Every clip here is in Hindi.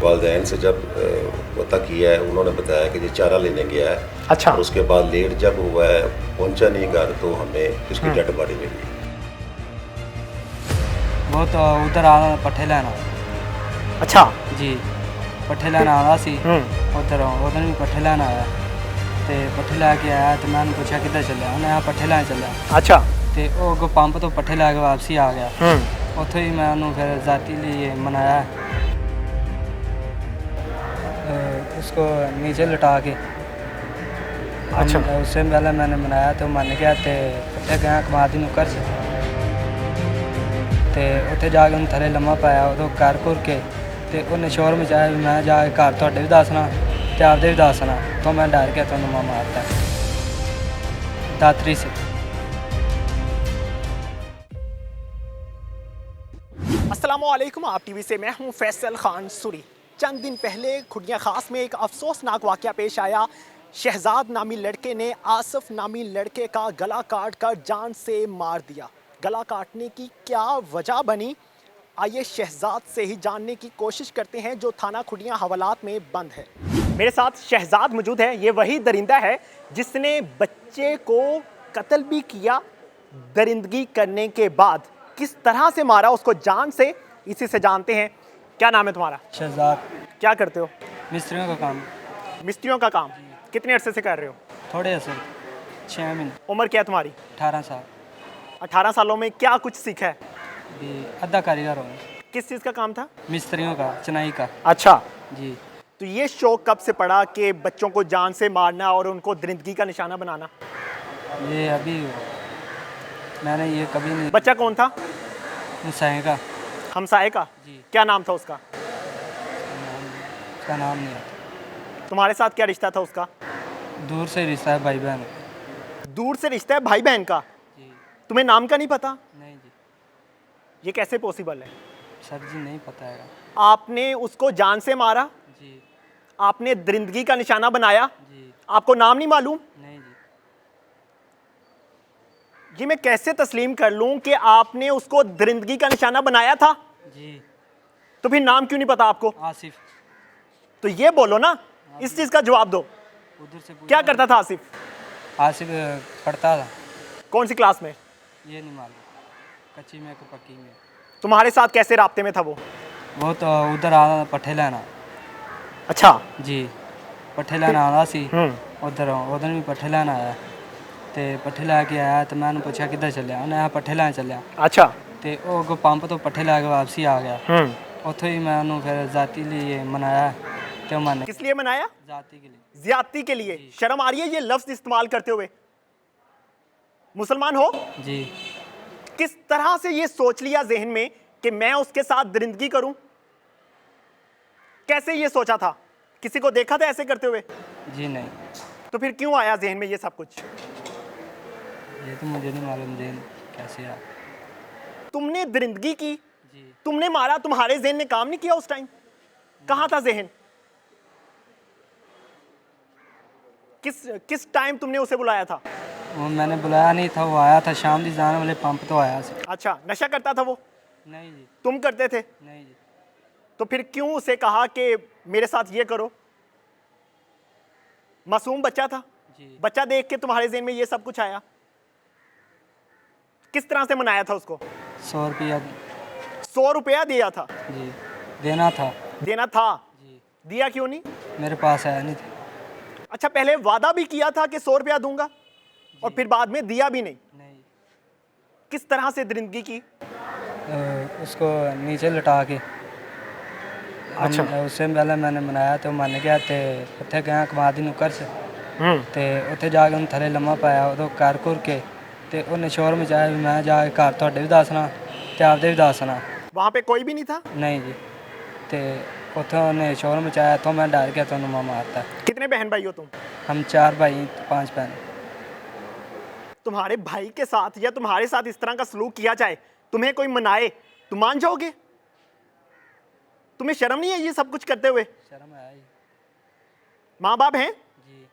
वालिदैन से जब पता किया है, उन्होंने बताया कि ये चारा लेने गया है। अच्छा। और उसके बाद लेट जब हुआ है, पहुंचा नहीं घर, तो हमें उसकी डेड बॉडी मिली। वो तो उधर आ पट्ठे लेना। अच्छा जी, पट्ठे लेना आ रहा सी उधर भी पट्ठे लेना आया ते पट्ठे लैके आया तो मैंने पूछा किधर चलिया, उन्हें पट्ठे लैन चलिया। अच्छा। ते वो अगों पंप तो पट्ठे लैके वापसी आ गया। उत्थों ही मैं उन्होंने फिर जाती लिए मनाया, उसको नीचे लटा के। अच्छा। उससे पहले मैंने मनाया तो मन गया तो पट्ठे गया कमादी नूं घर से ते उत्थे जाके उन्हें थले लम्मा पाया, उदों कर घुर के ते उन्हें शोर मचाया भी मैं जाके घर तुहाडे भी दसना ते आपदे भी दसना। तो मैं डर गया तो उन्हें मारता दातरी से। अस्सलामुअलैकुम, आप टीवी से मैं हूं फैसल खान सूरी। चंद दिन पहले खुडिया खास में एक अफसोसनाक वाक़या पेश आया। शहजाद नामी लड़के ने आसिफ नामी लड़के का गला काट कर जान से मार दिया। गला काटने की क्या वजह बनी, आइए शहजाद से ही जानने की कोशिश करते हैं जो थाना खुडिया हवालात में बंद है। मेरे साथ शहजाद मौजूद है। ये वही दरिंदा है जिसने बच्चे को कत्ल भी किया। दरिंदगी करने के बाद किस तरह से मारा उसको जान से, इसी से जानते हैं। क्या नाम है तुम्हारा? शहजाद। क्या करते हो? मिस्त्रियों का काम। मिस्त्रियों का काम कितने अरसे से कर रहे हो? थोड़े से 6 महीने। उम्र क्या है तुम्हारी? 18 साल। 18 सालों में क्या कुछ सीखा है? भी अद्धा कारीगर हूँ। किस चीज़ का काम था? मिस्त्रियों का, चनाई का। अच्छा जी। तो ये शौक कब से पड़ा कि बच्चों को जान से मारना और उनको दरिंदगी का निशाना बनाना? ये अभी मैंने ये कभी नहीं। बच्चा कौन था? मुसाए का। हमसाए का? जी। क्या नाम था उसका? उसका नाम नहीं आता। तुम्हारे साथ क्या रिश्ता था उसका? दूर से रिश्ता है, भाई बहन। दूर से रिश्ता है, भाई बहन का? जी। तुम्हें नाम का नहीं पता? नहीं जी। ये कैसे पॉसिबल है? सर जी नहीं पता है। आपने उसको जान से मारा, जी। आपने दरिंदगी का निशाना बनाया, जी। आपको नाम नहीं मालूम? नहीं जी। ये मैं कैसे तस्लीम कर लूं कि आपने उसको दरिंदगी का निशाना बनाया था? जी। तो फिर नाम क्यों नहीं पता आपको? आसिफ। तो ये बोलो ना, इस चीज का जवाब दो। उधर से क्या करता था आसिफ? आसिफ पढ़ता था। कौन सी क्लास में? ये नहीं मालूम, कच्ची में कि पक्की में। तुम्हारे साथ कैसे राब्ते में था वो? वो तो उधर आ रहा पट्ठे लेना। अच्छा। जी, पट्ठे लेना आ रहा सी हम्म। उधर भी पट्ठे लेना आया ते पट्ठे लैके आया तो मैंने पूछा किधर चलिया, उन्हें पट्ठे लैन चलिया। अच्छा। ते वो अगों पंप तो पट्ठे लैके वापसी आ गया। उत्थों ही मैं उन्होंने फिर जाती लिए मनाया तो मन। किस लिए मनाया? जाती के लिए। ज्यादती के लिए। शर्म आ रही है ये लफ्ज इस्तेमाल करते हुए? मुसलमान हो? जी। किस तरह से ये सोच लिया जहन में कि मैं उसके साथ दरिंदगी करूं? कैसे ये सोचा था? किसी को देखा था ऐसे करते हुए? जी नहीं। तो फिर क्यों आया जहन में ये सब कुछ? ये तो मुझे नहीं मालूम जहन कैसे आया। तुमने दरिंदगी की, जी। तुमने मारा, तुम्हारे जहन ने काम नहीं किया उस टाइम? कहां था जहन? किस टाइम तुमने उसे बुलाया था? वो मैंने बुलाया नहीं था, वो आया था शाम दी जाने वाले पंप तो आया सी। अच्छा, नशा करता था वो? नहीं जी। तुम करते थे? नहीं जी। तो फिर क्यों उसे कहा कि मेरे साथ ये करो? मासूम बच्चा था। जी। बच्चा देख के तुम्हारे जहन में ये सब कुछ आया? किस तरह से मनाया था उसको? 100 रुपया। 100 रुपया दिया था? जी, देना था। देना था? जी। दिया क्यों नहीं? मेरे पास आया नहीं था। अच्छा, पहले वादा भी किया था कि 100 रुपया दूंगा और फिर बाद में दिया भी नहीं? नहीं। किस तरह से दरिंदगी की? उसको नीचे लटा के। अच्छा। उससे पहले मैंने मनाया तो मन गया तो उत्थे गया कमादी नूं घर से ते उत्थे जाके उन्हें थले लम्मा पाया, उदों कर घुर के ते उन्हें शोर मचाया भी मैं जाके घर तुहाडे भी दसना ते आपदे भी दसना। वहां पे कोई भी नहीं था? नहीं जी। ते उत्थे उन्हें शोर मचाया तो मैं डर गया तो उन्हें मारता। कितने बहन भाई हो तुम? हम 4 भाई 5 बहन। तुम्हारे भाई के साथ या तुम्हारे साथ इस तरह का सलूक किया जाए, तुम्हें कोई मनाए, तुम मान जाओगे? तुम्हें शर्म नहीं है ये सब कुछ करते हुए? शर्म आया ही। माँ बाप हैं? जी।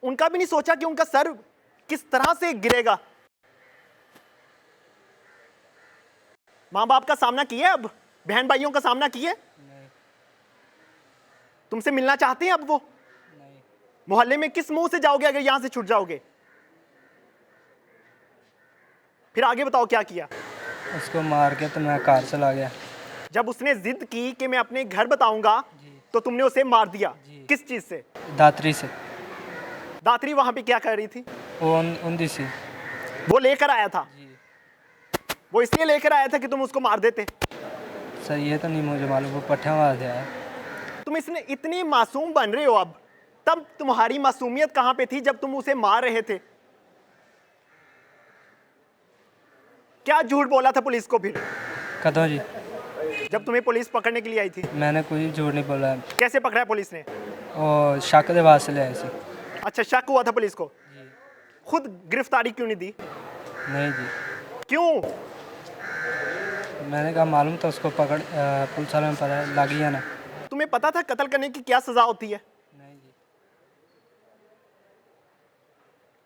उनका भी नहीं सोचा कि उनका सर किस तरह से गिरेगा? माँ बाप का सामना किए? अब बहन भाइयों का सामना किए? नहीं। तुमसे मिलना चाहते हैं अब वो? नहीं। मोहल्ले में किस मुंह से जाओगे अगर यहां से छूट जाओगे? फिर आगे बताओ क्या किया? उसको मार के तो मैं कार चला गया। जब उसने जिद की कि मैं अपने घर बताऊंगा तो तुमने उसे मार दिया। किस चीज से? दातरी से। दातरी वहां पे क्या कर रही थी? वो उन्दी सी। वो लेकर आया था? जी। वो इसलिए लेकर आया था कि तुम उसको मार देते? सर ये तो नहीं मुझे मालूम, वो पट्ठा मार दिया है। तुम इसने इतने मासूम बन रहे हो अब, तब तुम्हारी मासूमियत कहां पे थी जब तुम उसे मार रहे थे? क्या झूठ बोला था पुलिस को फिर कदों जी? जब तुम्हें पुलिस पकड़ने के लिए आई थी? मैंने कोई झूठ नहीं बोला। कैसे पकड़ा पुलिस ने? वो शक के वास्ते ले आए सी। अच्छा, शक हुआ था पुलिस को? खुद गिरफ्तारी क्यों नहीं दी? नहीं जी। क्यों? मैंने कहा मालूम तो उसको पकड़ पुलिस वालों में पता लग गया ना। तुम्हें पता था कत्ल करने की क्या सजा होती है? नहीं जी।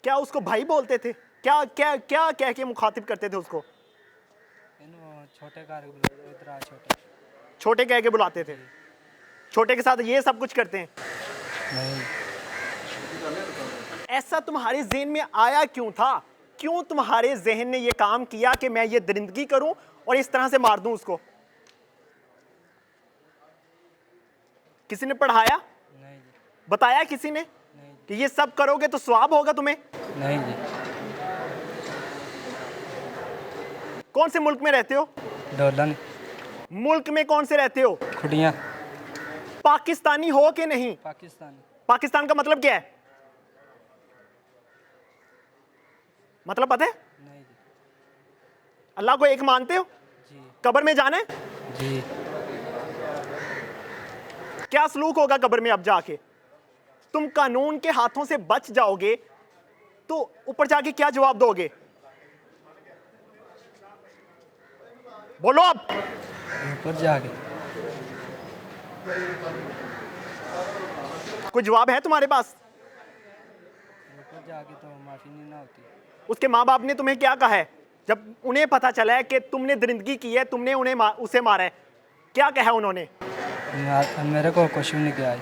क्या उसको भाई बोलते थे? क्या क्या क्या कह के मुखातिब करते थे उसको? छोटे कार इधर आ छोटे। छोटे कह के बुलाते थे? छोटे के साथ ये सब कुछ करते हैं? नहीं। ऐसा तुम्हारे ज़हन में आया क्यों था? क्यों तुम्हारे जहन ने ये काम किया कि मैं ये दरिंदगी करूं और इस तरह से मार दूं उसको? किसी ने पढ़ाया? नहीं जी। बताया किसी ने नहीं जी। कि ये सब करोगे तो सवाब होगा तुम्हें? नहीं जी। कौन से मुल्क में रहते हो? डोलन। मुल्क में कौन से रहते हो? खुटियाँ। पाकिस्तानी हो कि नहीं? पाकिस्तानी। पाकिस्तान का मतलब क्या है? मतलब पता है? नहीं जी। अल्लाह को एक मानते हो? जी। कब्र में जाना है? जी। क्या सलूक होगा कब्र में अब जाके? तुम कानून के हाथों से बच जाओगे तो ऊपर जाके क्या जवाब दोगे? बोलो अब। ऊपर जाके कोई जवाब है तुम्हारे पास? ऊपर जाके तो माफी नहीं ना होती। उसके माँ बाप ने तुम्हें क्या कहा है जब उन्हें पता चला है कि तुमने दरिंदगी की है, तुमने उसे मारा है? क्या कहा उन्होंने? मेरे को कुछ भी नहीं किया।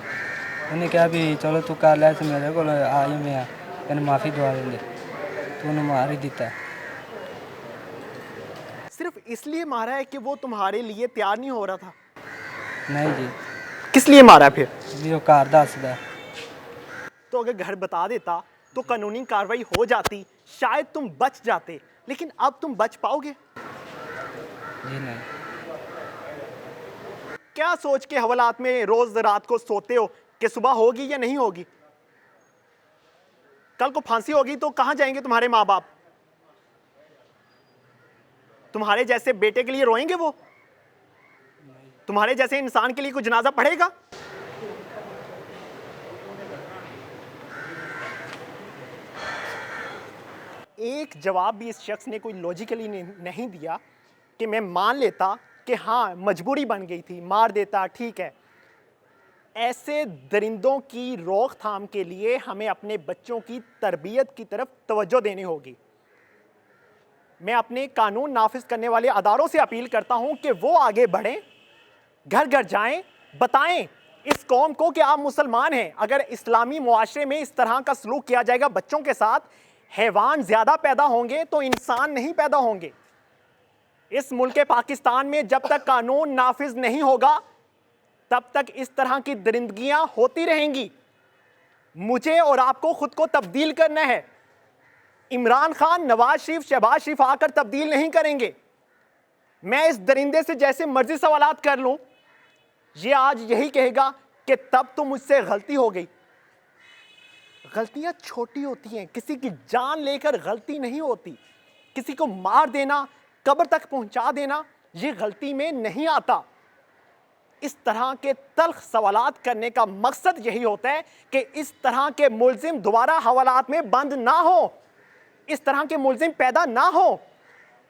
उन्हें कहा भी चलो तू कर ले, मेरे को आई मैं तेन माफ़ी दवा देंगे, तूने मार ही दिता। सिर्फ इसलिए मारा है कि वो तुम्हारे लिए तैयार नहीं हो रहा था? नहीं जी। किस लिए मारा फिर? भी वो घर दसदा। तो अगर घर बता देता तो कानूनी कार्रवाई हो जाती, शायद तुम बच जाते, लेकिन अब तुम बच पाओगे? जी नहीं। क्या सोच के हवालात में रोज रात को सोते हो कि सुबह होगी या नहीं होगी? कल को फांसी होगी तो कहां जाएंगे तुम्हारे माँ बाप? तुम्हारे जैसे बेटे के लिए रोएंगे वो? तुम्हारे जैसे इंसान के लिए कोई जनाजा पढ़ेगा? एक जवाब भी इस शख्स ने कोई लॉजिकली नहीं दिया कि मैं मान लेता कि हाँ मजबूरी बन गई थी, मार देता, ठीक है। ऐसे दरिंदों की रोकथाम के लिए हमें अपने बच्चों की तरबियत की तरफ तवज्जो देनी होगी। मैं अपने कानून नाफिज करने वाले अदारों से अपील करता हूं कि वो आगे बढ़ें, घर घर जाएं, बताएं इस कौम को कि आप मुसलमान हैं। अगर इस्लामी मुआशरे में इस तरह का सलूक किया जाएगा बच्चों के साथ, हैवान ज़्यादा पैदा होंगे तो इंसान नहीं पैदा होंगे। इस मुल्क पाकिस्तान में जब तक कानून नाफिज नहीं होगा तब तक इस तरह की दरिंदगियां होती रहेंगी। मुझे और आपको खुद को तब्दील करना है। इमरान खान, नवाज शरीफ, शहबाज शरीफ आकर तब्दील नहीं करेंगे। मैं इस दरिंदे से जैसे मर्जी सवालात कर लूं, ये आज यही कहेगा कि तब तो मुझसे गलती हो गई। गलतियां छोटी होती हैं, किसी की जान लेकर गलती नहीं होती। किसी को मार देना, कब्र तक पहुंचा देना, ये गलती में नहीं आता। इस तरह के तल्ख सवालात करने का मकसद यही होता है कि इस तरह के मुल्जिम दोबारा हवालात में बंद ना हो, इस तरह के मुल्जिम पैदा ना हो।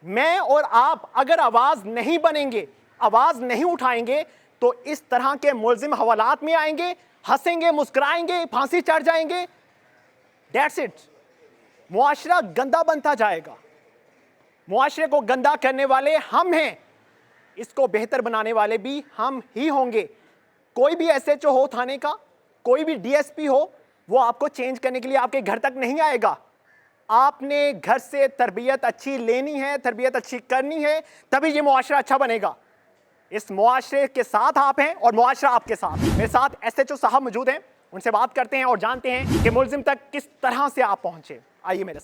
मैं और आप अगर आवाज नहीं बनेंगे, आवाज नहीं उठाएंगे, तो इस तरह के मुल्जिम हवालात में आएंगे, हंसेंगे, मुस्कुराएंगे, फांसी चढ़ जाएंगे। That's it. मुआशरा गंदा बनता जाएगा। मुआशरे को गंदा करने वाले हम हैं, इसको बेहतर बनाने वाले भी हम ही होंगे। कोई भी एसएचओ हो थाने का, कोई भी डीएसपी हो, वो आपको चेंज करने के लिए आपके घर तक नहीं आएगा। आपने घर से तरबियत अच्छी लेनी है, तरबियत अच्छी करनी है, तभी ये मुआशरा अच्छा बनेगा। इस मुआशरे के साथ आप हैं और मुआशरा आपके साथ। मेरे साथ एसएचओ साहब मौजूद हैं, उनसे बात करते हैं और जानते हैं कि मुलजिम तक किस तरह से आप पहुंचे। आइए मेरे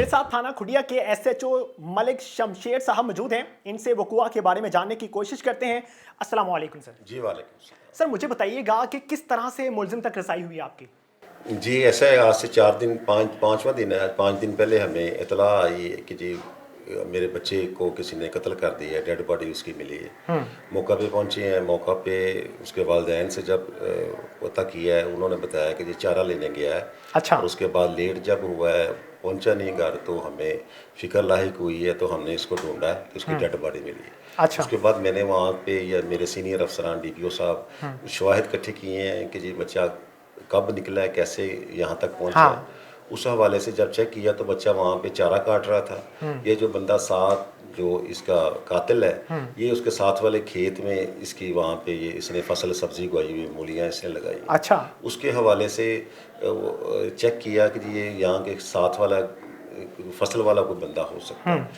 साथ थाना खुडिया के एसएचओ मलिक शमशेर साहब मौजूद हैं। इनसे वकुआ के बारे में जानने की कोशिश करते हैं। अस्सलाम वालेकुम सर। जी वालेकुम सलाम। सर मुझे बताइएगा कि किस तरह से मुलजिम तक रसाई हुई आपकी? जी ऐसा है, आज से 4 दिन पाँचवां दिन है। 5 दिन पहले हमें इतला आई कि जी मेरे बच्चे को किसी ने कत्ल कर दिया है, डेड बॉडी उसकी मिली है। मौका पे पहुंचे हैं। मौका पे उसके वालिदैन से जब पता किया है, उन्होंने बताया कि जी चारा लेने गया है। अच्छा। और उसके बाद लेट जब हुआ है, पहुंचा नहीं घर, तो हमें फिक्र लाहिक हुई है, तो हमने इसको ढूंढा है कि उसकी डेड बॉडी मिली है। अच्छा। उसके बाद मैंने वहाँ पे या मेरे सीनियर अफसरान DPO साहब शवाहिद इकट्ठे किए हैं कि जी बच्चा कब निकला है, कैसे यहाँ तक पहुँचा है। हाँ। उस हवाले से जब चेक किया तो बच्चा वहाँ पे चारा काट रहा था। ये जो बंदा साथ जो इसका कातिल है, ये उसके साथ वाले खेत में इसकी वहाँ पे ये इसने फसल सब्जी उगाई हुई, मूलियाँ इसने लगाई। अच्छा। उसके हवाले से चेक किया कि जी ये यहाँ के साथ वाला फसल वाला कोई बंदा हो सकता है।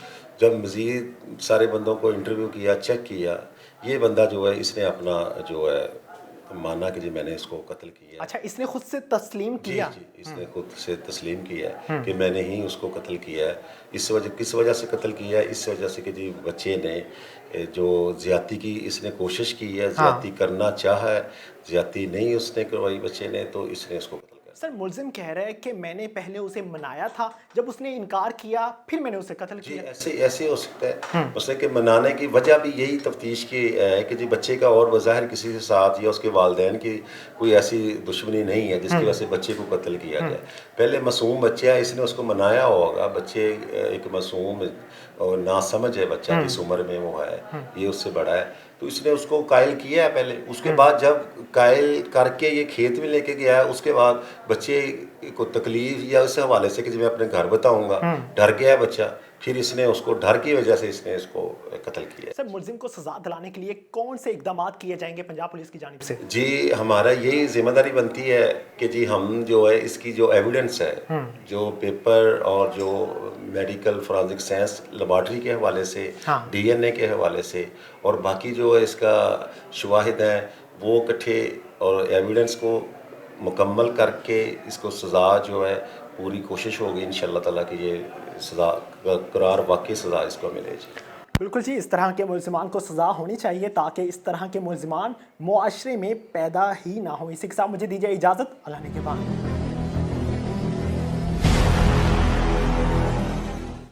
जब मज़ीद सारे बंदों को इंटरव्यू किया, चेक किया, ये बंदा जो है इसने अपना जो है माना कि जी मैंने इसको कत्ल किया। अच्छा, इसने खुद से तस्लीम किया? जी, इसने खुद से तस्लीम किया है कि मैंने ही उसको कत्ल किया है। किस वजह से कत्ल किया है? इस वजह से कि जी बच्चे ने जो ज़्यादती की इसने कोशिश की है, ज़्यादती करना चाहा है, ज़्यादती नहीं उसने करवाई बच्चे ने, तो इसने उसको कत्ल। सर मुलजिम कह रहा है कि मैंने पहले उसे मनाया था, जब उसने इनकार किया फिर मैंने उसे कत्ल जी किया। ऐसे हो सकता है। उसने के मनाने की वजह भी यही तफ्तीश की है कि जी बच्चे का और बज़ाहिर किसी के साथ या उसके वालिदैन की कोई ऐसी दुश्मनी नहीं है जिसकी वजह से बच्चे को कत्ल किया जाए। पहले मासूम बच्चा है, इसने उसको मनाया होगा। बच्चे एक मासूम और नासमझ है बच्चा, जिस उम्र में वो है, ये उससे बड़ा है, तो इसने उसको कायल किया है पहले। उसके बाद जब कायल करके ये खेत में लेके गया है, उसके बाद बच्चे को तकलीफ या उस हवाले से कि मैं अपने घर बताऊंगा, डर गया है बच्चा, फिर इसने उसको डर की वजह से इसने इसको कत्ल किया। सर मुलजिम को सजा दिलाने के लिए कौन से इकदाम किए जाएंगे पंजाब पुलिस की जानिब से? जी हमारा यही जिम्मेदारी बनती है कि जी हम जो है इसकी जो एविडेंस है, जो पेपर और जो मेडिकल फोरेंसिक साइंस लेबॉर्ट्री के हवाले से, DNA के हवाले से और बाकी जो है इसका शवाहिद हैं, वो इकट्ठे और एविडेंस को मुकम्मल करके इसको सज़ा जो है पूरी कोशिश होगी इंशाअल्लाह ताला कि ये सज़ा करार वाकई सज़ा इसको मिले। जी बिल्कुल जी, इस तरह के मुलजिमान को सज़ा होनी चाहिए ताकि इस तरह के मुलजिमान मुआशरे में पैदा ही ना हो। इसी के साथ मुझे दीजिए इजाज़त, अल्लाह ने के बाद।